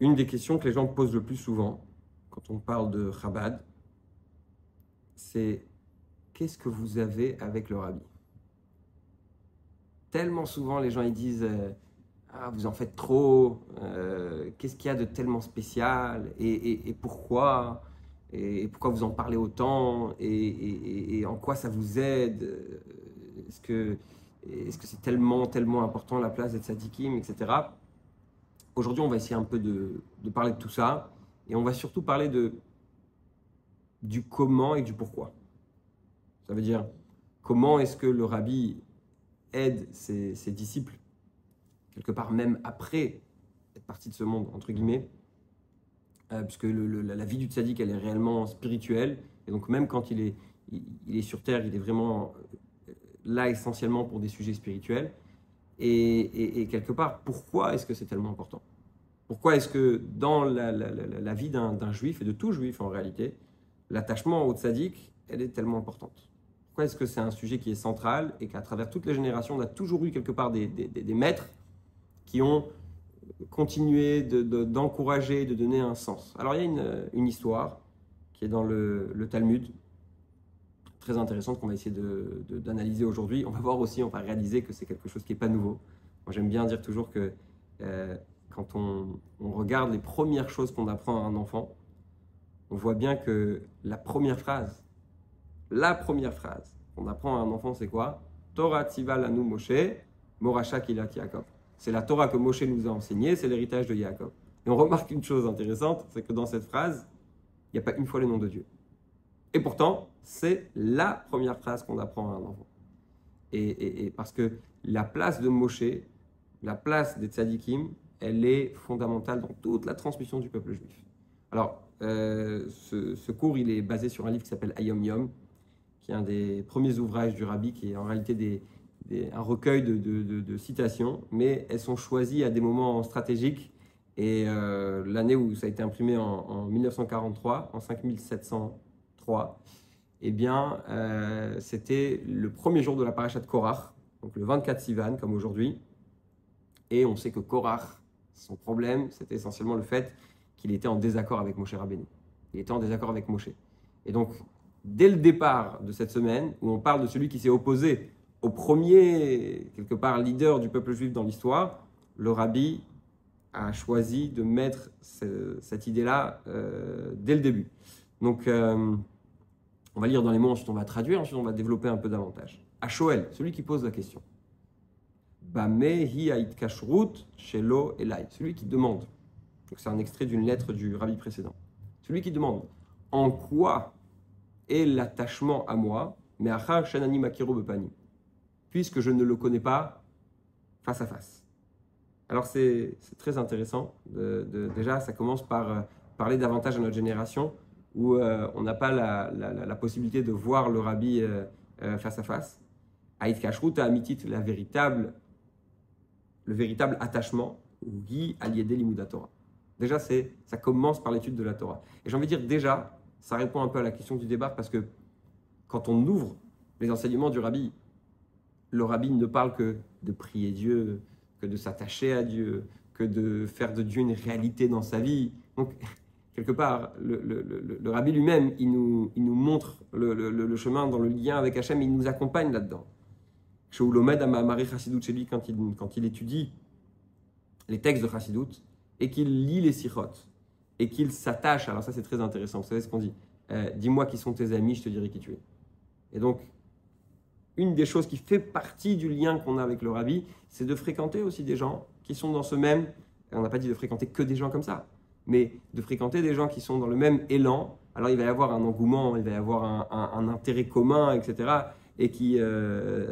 Une des questions que les gens posent le plus souvent quand on parle de Chabad, c'est qu'est-ce que vous avez avec le rabbi? Tellement souvent les gens ils disent ah, vous en faites trop, qu'est-ce qu'il y a de tellement spécial et pourquoi? Et pourquoi vous en parlez autant? Et en quoi ça vous aide? Est-ce que c'est tellement important la place des tzadikim, etc. Aujourd'hui, on va essayer un peu de parler de tout ça et on va surtout parler du comment et du pourquoi. Ça veut dire comment est-ce que le rabbi aide ses disciples, quelque part même après être parti de ce monde, entre guillemets, puisque la vie du tzaddik, elle est réellement spirituelle, et donc même quand il est sur terre, il est vraiment là essentiellement pour des sujets spirituels, et quelque part, pourquoi est-ce que c'est tellement important? Pourquoi est-ce que dans la vie d'un juif, et de tout juif en réalité, l'attachement au tzaddik, elle est tellement importante? Pourquoi est-ce que c'est un sujet qui est central et qu'à travers toutes les générations, on a toujours eu quelque part des maîtres qui ont continué d'encourager, de donner un sens? Alors il y a une histoire qui est dans le Talmud, très intéressante qu'on va essayer d'analyser aujourd'hui. On va voir aussi, on va réaliser que c'est quelque chose qui n'est pas nouveau. Moi j'aime bien dire toujours que quand on regarde les premières choses qu'on apprend à un enfant, on voit bien que la première phrase qu'on apprend à un enfant, c'est quoi? Torah tziva lanu Moshe, Morasha kilat Yaakov. C'est la Torah que Moshe nous a enseignée, c'est l'héritage de Yaakov. Et on remarque une chose intéressante, c'est que dans cette phrase, il n'y a pas une fois le nom de Dieu. Et pourtant, c'est la première phrase qu'on apprend à un enfant. Et parce que la place de Moshe, la place des tzadikim, elle est fondamentale dans toute la transmission du peuple juif. Alors, ce cours, il est basé sur un livre qui s'appelle Hayom Yom, qui est un des premiers ouvrages du rabbi, qui est en réalité un recueil de citations, mais elles sont choisies à des moments stratégiques. Et l'année où ça a été imprimé en 1943, en 5703, eh bien, c'était le premier jour de la parasha de Korach, donc le 24 Sivan, comme aujourd'hui. Et on sait que Korach, son problème, c'était essentiellement le fait qu'il était en désaccord avec Moshe Rabbeinu. Il était en désaccord avec Moshe. Et donc, dès le départ de cette semaine, où on parle de celui qui s'est opposé au premier, quelque part, leader du peuple juif dans l'histoire, le rabbi a choisi de mettre cette idée-là dès le début. Donc, on va lire dans les mots, ensuite on va traduire, ensuite on va développer un peu davantage. À Shoel, celui qui pose la question. Bamehi ha'it kashrut shelo elai, celui qui demande. Donc c'est un extrait d'une lettre du rabbi précédent. Celui qui demande en quoi est l'attachement à moi, mais achar shanani makiro bepani, puisque je ne le connais pas face à face. Alors c'est très intéressant. Déjà, ça commence par parler davantage à notre génération où on n'a pas la possibilité de voir le rabbi face à face. Ha'it kashrut ha'amitit, le véritable attachement, Gi Aliédé Limouda Torah. Déjà, ça commence par l'étude de la Torah. Et j'ai envie de dire, déjà, ça répond un peu à la question du débat, parce que quand on ouvre les enseignements du rabbi, le rabbi ne parle que de prier Dieu, que de s'attacher à Dieu, que de faire de Dieu une réalité dans sa vie. Donc, quelque part, le rabbi lui-même, il nous montre le chemin dans le lien avec Hachem, il nous accompagne là-dedans. Shoulomed Amamari Chassidut chez lui, quand il étudie les textes de Chassidut et qu'il lit les sichot et qu'il s'attache, alors ça c'est très intéressant, vous savez ce qu'on dit, dis-moi qui sont tes amis, je te dirai qui tu es. Et donc, une des choses qui fait partie du lien qu'on a avec le rabbi, c'est de fréquenter aussi des gens qui sont dans ce même, on n'a pas dit de fréquenter que des gens comme ça, mais de fréquenter des gens qui sont dans le même élan. Alors il va y avoir un engouement, il va y avoir un intérêt commun, etc., et qui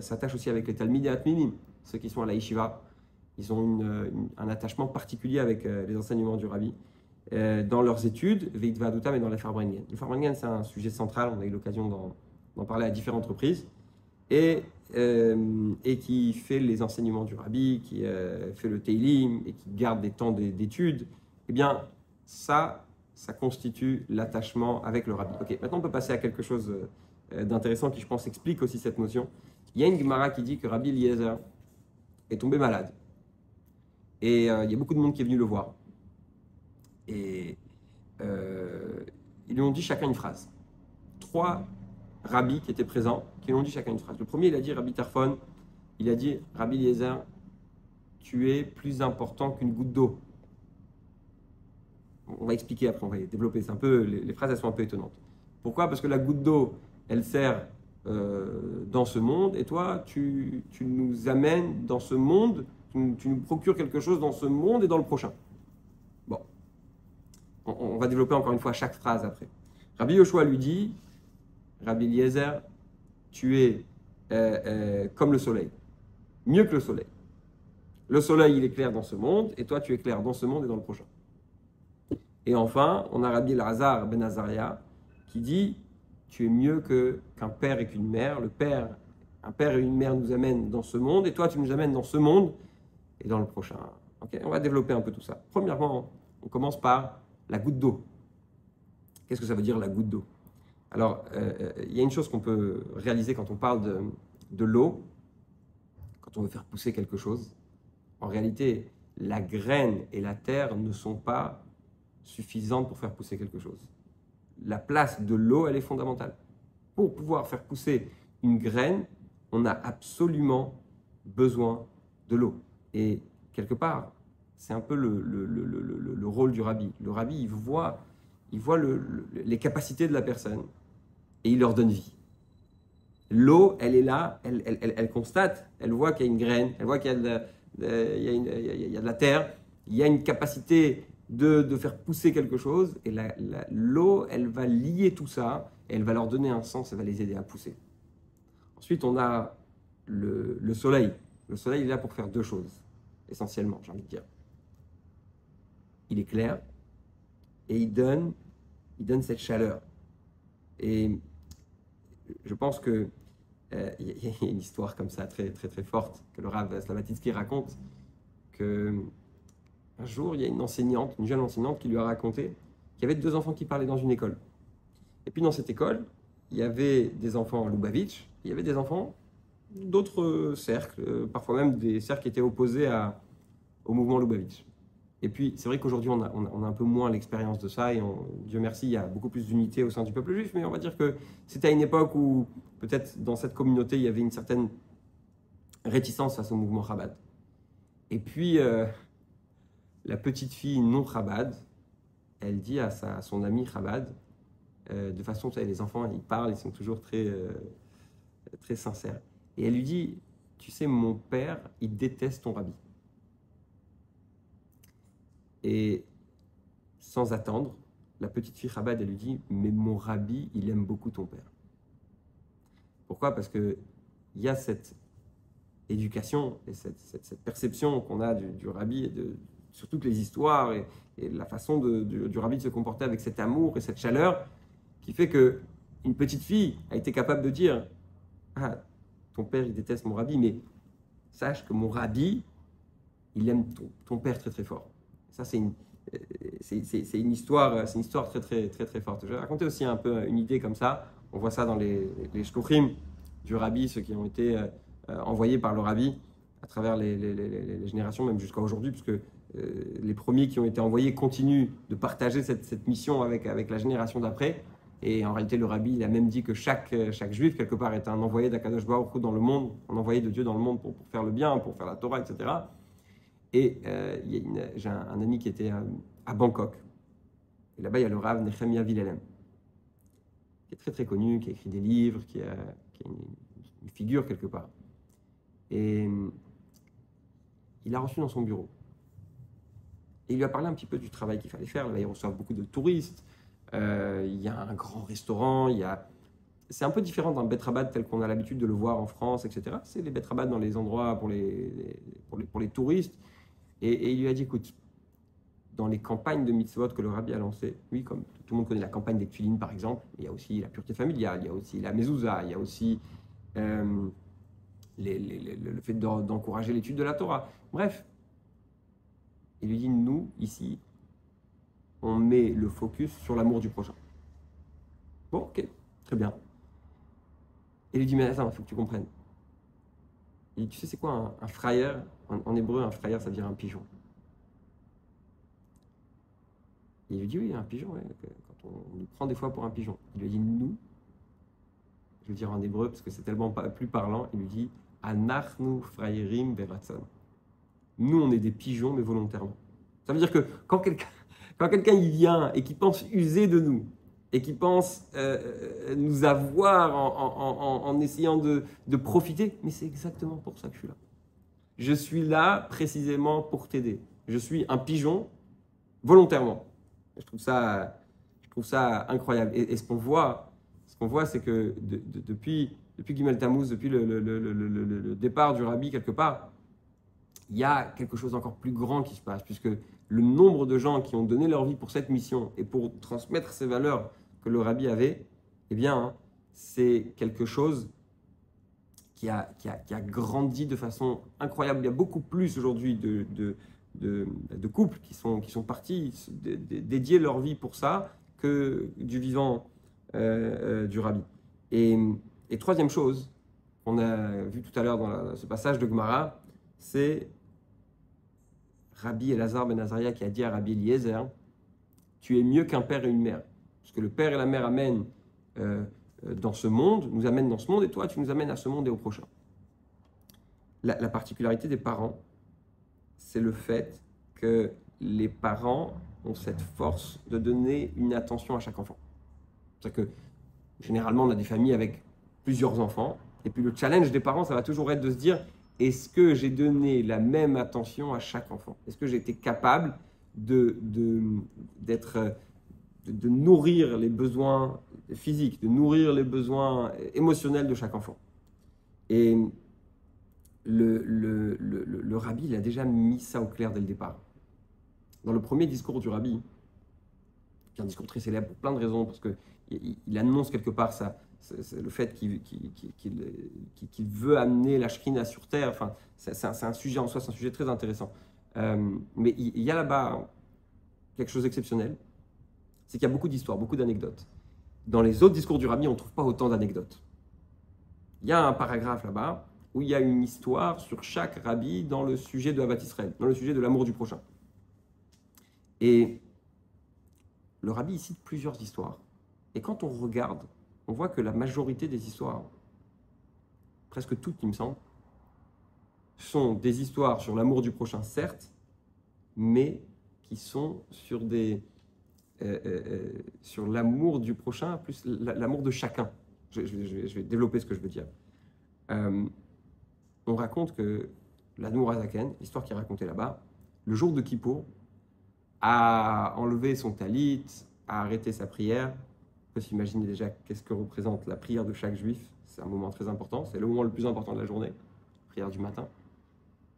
s'attachent aussi avec les Talmidei Atmimim, ceux qui sont à la Yeshiva. Ils ont un attachement particulier avec les enseignements du rabbi dans leurs études, Veitva Adutam et dans la Farbrengen. Le Farbrengen, c'est un sujet central, on a eu l'occasion d'en parler à différentes reprises, et qui fait les enseignements du rabbi, qui fait le Teilim, et qui garde des temps d'études. Eh bien, ça constitue l'attachement avec le rabbi. Ok, maintenant on peut passer à quelque chose d'intéressant qui, je pense, explique aussi cette notion. Il y a une Gemara qui dit que Rabbi Eliezer est tombé malade. Et il y a beaucoup de monde qui est venu le voir. Et ils lui ont dit chacun une phrase. 3 rabbis qui étaient présents, qui lui ont dit chacun une phrase. Le premier, il a dit, Rabbi Tarfon, il a dit, Rabbi Eliezer, tu es plus important qu'une goutte d'eau. On va expliquer après, on va développer. C'est un peu, les phrases, elles sont un peu étonnantes. Pourquoi? Parce que la goutte d'eau, elle sert dans ce monde, et toi, tu nous amènes dans ce monde, tu nous procures quelque chose dans ce monde et dans le prochain. Bon, on va développer encore une fois chaque phrase après. Rabbi Yoshua lui dit, Rabbi Eliezer, tu es comme le soleil, mieux que le soleil. Le soleil, il est clair dans ce monde, et toi, tu es clair dans ce monde et dans le prochain. Et enfin, on a Rabbi Elazar ben Azaria qui dit, tu es mieux qu'un père et qu'une mère. Un père et une mère nous amènent dans ce monde, et toi, tu nous amènes dans ce monde et dans le prochain. Okay, on va développer un peu tout ça. Premièrement, on commence par la goutte d'eau. Qu'est-ce que ça veut dire la goutte d'eau? Alors, il y a une chose qu'on peut réaliser quand on parle de l'eau, quand on veut faire pousser quelque chose. En réalité, la graine et la terre ne sont pas suffisantes pour faire pousser quelque chose. La place de l'eau, elle est fondamentale. Pour pouvoir faire pousser une graine, on a absolument besoin de l'eau. Et quelque part, c'est un peu le rôle du rabbi. Le rabbi, il voit les capacités de la personne et il leur donne vie. L'eau, elle est là, elle constate, elle voit qu'il y a une graine, elle voit qu'il y a de la terre, il y a une capacité de faire pousser quelque chose, et l'eau, elle va lier tout ça, et elle va leur donner un sens, elle va les aider à pousser. Ensuite, on a le soleil. Le soleil, il est là pour faire 2 choses, essentiellement, j'ai envie de dire. Il est clair, et il donne cette chaleur. Et je pense que il y a une histoire comme ça très, très, très forte que le Rav Slavatitsky raconte, que un jour, il y a une jeune enseignante qui lui a raconté qu'il y avait 2 enfants qui parlaient dans une école. Et puis dans cette école, il y avait des enfants Lubavitch, il y avait des enfants d'autres cercles, parfois même des cercles qui étaient opposés au mouvement Lubavitch. Et puis, c'est vrai qu'aujourd'hui, on a un peu moins l'expérience de ça, et Dieu merci, il y a beaucoup plus d'unité au sein du peuple juif, mais on va dire que c'était à une époque où, peut-être dans cette communauté, il y avait une certaine réticence face au mouvement Chabad. Et puis, la petite fille non Chabad, elle dit à son ami Chabad, de façon, tu sais, les enfants, ils parlent, ils sont toujours très, très sincères. Et elle lui dit, tu sais, mon père, il déteste ton rabbi. Et sans attendre, la petite fille Chabad, elle lui dit, mais mon rabbi, il aime beaucoup ton père. Pourquoi? Parce qu'il y a cette éducation et cette perception qu'on a du rabbi, et sur toutes les histoires, et la façon du rabbi de se comporter avec cet amour et cette chaleur, qui fait qu'une petite fille a été capable de dire, ah, ton père, il déteste mon rabbi, mais sache que mon rabbi, il aime ton père très très fort. Ça, c'est une histoire très, très, très, très forte. Je vais raconter aussi un peu une idée comme ça. On voit ça dans les shluchim du rabbi, ceux qui ont été envoyés par le rabbi à travers les générations, même jusqu'à aujourd'hui, puisque les premiers qui ont été envoyés continuent de partager cette mission avec la génération d'après. Et en réalité, le rabbi, il a même dit que chaque juif, quelque part, est un envoyé d'Akadosh Baruch Hu dans le monde, un envoyé de Dieu dans le monde pour faire le bien, pour faire la Torah, etc. Et j'ai un ami qui était à Bangkok. Et là-bas, il y a le Rav Nechemia Vilelem, qui est très très connu, qui a écrit des livres, qui est une figure quelque part. Et il l'a reçu dans son bureau. Et il lui a parlé un petit peu du travail qu'il fallait faire. Là, il reçoit beaucoup de touristes. Il y a un grand restaurant. C'est un peu différent d'un Bet Rabbad tel qu'on a l'habitude de le voir en France, etc. C'est les Bet Rabbad dans les endroits pour les touristes. Et il lui a dit, écoute, dans les campagnes de mitzvot que le rabbi a lancées, oui, comme tout le monde connaît la campagne des Tfilin par exemple, il y a aussi la pureté familiale, il y a aussi la mezouza, il y a aussi le fait d'encourager l'étude de la Torah. Bref, il lui dit, nous, ici, on met le focus sur l'amour du prochain. Bon, ok, très bien. Et il lui dit, mais attends, il faut que tu comprennes. Il dit, tu sais, c'est quoi un frayeur en hébreu, un frayeur, ça veut dire un pigeon. Il lui dit, oui, un pigeon, ouais, quand on nous prend des fois pour un pigeon. Il lui dit, nous, je vais dire en hébreu parce que c'est tellement plus parlant, il lui dit, Anachnu frayerim beratzon. Nous, on est des pigeons, mais volontairement. Ça veut dire que quand quelqu'un y vient et qui pense user de nous, et qui pense nous avoir en essayant de profiter, mais c'est exactement pour ça que je suis là. Je suis là précisément pour t'aider. Je suis un pigeon volontairement. Je trouve ça incroyable. Et ce qu'on voit, c'est que depuis Gimel Tammuz, depuis le départ du Rabbi quelque part, il y a quelque chose d'encore plus grand qui se passe, puisque le nombre de gens qui ont donné leur vie pour cette mission et pour transmettre ces valeurs que le Rabbi avait, eh bien, c'est quelque chose qui a grandi de façon incroyable. Il y a beaucoup plus aujourd'hui de couples qui sont partis dédier leur vie pour ça que du vivant du Rabbi. Et troisième chose qu'on a vu tout à l'heure dans ce passage de Gemara, c'est Rabbi Elazar ben Azaria qui a dit à Rabbi Eliezer, tu es mieux qu'un père et une mère. Parce que le père et la mère amènent dans ce monde, nous amènent dans ce monde, et toi, tu nous amènes à ce monde et au prochain. La particularité des parents, c'est le fait que les parents ont cette force de donner une attention à chaque enfant. C'est-à-dire que généralement, on a des familles avec plusieurs enfants, et puis le challenge des parents, ça va toujours être de se dire, est-ce que j'ai donné la même attention à chaque enfant? Est-ce que j'ai été capable de nourrir les besoins physiques, de nourrir les besoins émotionnels de chaque enfant? Et le Rabbi, il a déjà mis ça au clair dès le départ. Dans le premier discours du Rabbi, qui est un discours très célèbre pour plein de raisons, parce qu'il annonce quelque part le fait qu'il veut amener la Shrina sur terre. Enfin, c'est un sujet en soi, c'est un sujet très intéressant. Mais il y a là-bas quelque chose d'exceptionnel, c'est qu'il y a beaucoup d'histoires, beaucoup d'anecdotes. Dans les autres discours du Rabbi, on ne trouve pas autant d'anecdotes. Il y a un paragraphe là-bas où il y a une histoire sur chaque Rabbi dans le sujet de Ahavat Israël, dans le sujet de l'amour du prochain. Et le Rabbi cite plusieurs histoires. Et quand on regarde, on voit que la majorité des histoires, presque toutes, il me semble, sont des histoires sur l'amour du prochain, certes, mais qui sont sur sur l'amour du prochain, plus l'amour de chacun. Je vais développer ce que je veux dire. On raconte que l'Admour Hazaken, l'histoire qui est racontée là-bas, le jour de Kippour, a enlevé son talit, a arrêté sa prière. On peut s'imaginer déjà qu'est-ce que représente la prière de chaque juif. C'est un moment très important, c'est le moment le plus important de la journée, la prière du matin.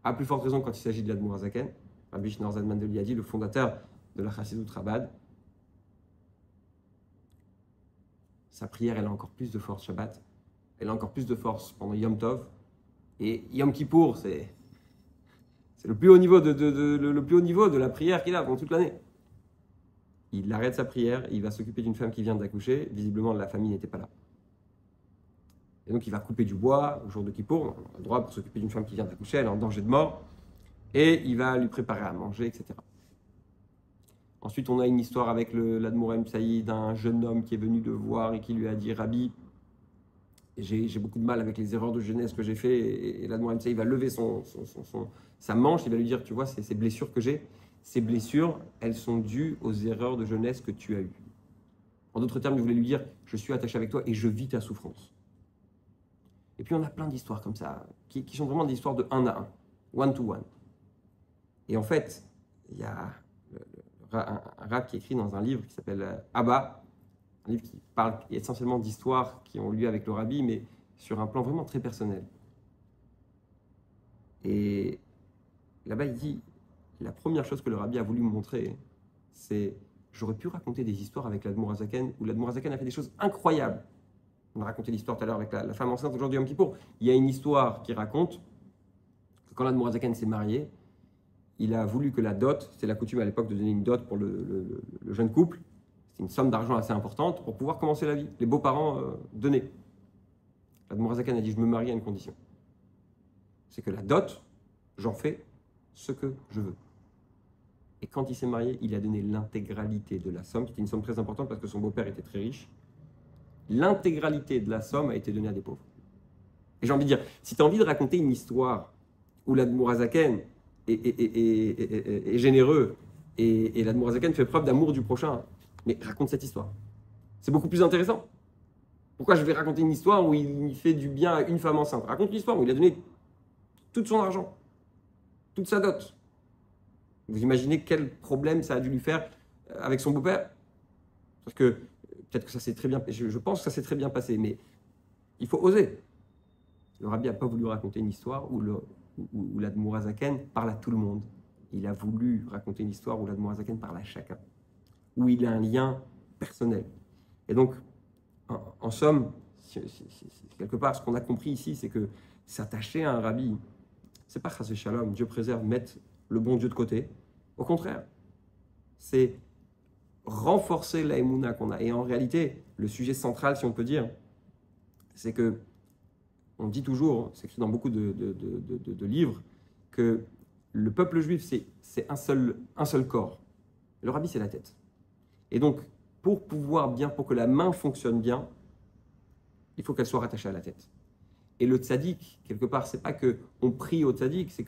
À plus forte raison quand il s'agit de l'Admour Hazaken. Rabbi Shneur Zalman de Liadi, le fondateur de la Chassidut Chabad. Sa prière, elle a encore plus de force Shabbat. Elle a encore plus de force pendant Yom Tov. Et Yom Kippour, c'est le plus haut niveau le plus haut niveau de la prière qu'il a pendant toute l'année. Il arrête sa prière, il va s'occuper d'une femme qui vient d'accoucher. Visiblement, la famille n'était pas là. Et donc, il va couper du bois au jour de Kippour. On a le droit pour s'occuper d'une femme qui vient d'accoucher, elle est en danger de mort. Et il va lui préparer à manger, etc. Ensuite, on a une histoire avec l'Admour Saïd, d'un jeune homme qui est venu le voir et qui lui a dit « Rabbi, j'ai beaucoup de mal avec les erreurs de jeunesse que j'ai fait. » Et l'Admour Saïd va lever sa manche, il va lui dire « Tu vois, ces blessures que j'ai, ces blessures, elles sont dues aux erreurs de jeunesse que tu as eues. » En d'autres termes, il voulait lui dire « Je suis attaché avec toi et je vis ta souffrance. » Et puis, on a plein d'histoires comme ça, qui sont vraiment des histoires de un à un, one to one. Et en fait, il y a un rab qui écrit dans un livre qui s'appelle Abba, un livre qui parle essentiellement d'histoires qui ont lieu avec le Rabbi, mais sur un plan vraiment très personnel. Et là-bas, il dit, la première chose que le Rabbi a voulu me montrer, c'est j'aurais pu raconter des histoires avec l'Admour Hazaken, où l'Admour Hazaken a fait des choses incroyables. On a raconté l'histoire tout à l'heure avec la femme enceinte aujourd'hui Yom Kippour. Il y a une histoire qui raconte que quand l'Admour Hazaken s'est marié, il a voulu que la dot, c'est la coutume à l'époque de donner une dot pour le jeune couple, c'est une somme d'argent assez importante pour pouvoir commencer la vie. Les beaux-parents donnaient. L'Admour Hazaken a dit, je me marie à une condition. C'est que la dot, j'en fais ce que je veux. Et quand il s'est marié, il a donné l'intégralité de la somme, qui était une somme très importante parce que son beau-père était très riche. L'intégralité de la somme a été donnée à des pauvres. Et j'ai envie de dire, si tu as envie de raconter une histoire où l'Admour Hazaken est généreux et l'Admour Hazaken fait preuve d'amour du prochain, mais raconte cette histoire. C'est beaucoup plus intéressant. Pourquoi je vais raconter une histoire où il fait du bien à une femme enceinte? Raconte l'histoire où il a donné tout son argent, toute sa dot. Vous imaginez quel problème ça a dû lui faire avec son beau-père? Parce que peut-être que ça s'est très bien, je pense que ça s'est très bien passé, mais il faut oser. Le rabbi n'a pas voulu raconter une histoire où l'Admour Hazaken parle à tout le monde. Il a voulu raconter une histoire où l'Admour Hazaken parle à chacun, où il a un lien personnel. Et donc, en somme, quelque part, ce qu'on a compris ici, c'est que s'attacher à un rabbi, c'est pas chasvé shalom, Dieu préserve, mettre le bon Dieu de côté. Au contraire, c'est renforcer la émouna qu'on a. Et en réalité, le sujet central, si on peut dire, c'est que, on dit toujours, c'est écrit dans beaucoup de livres, que le peuple juif, c'est un seul corps. Le rabbi, c'est la tête. Et donc, pour que la main fonctionne bien, il faut qu'elle soit rattachée à la tête. Et le tzaddik, quelque part, c'est pas qu'on prie au tzaddik, c'est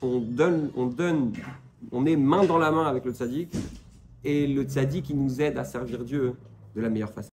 on est main dans la main avec le tzaddik, et le tzaddik, il nous aide à servir Dieu de la meilleure façon.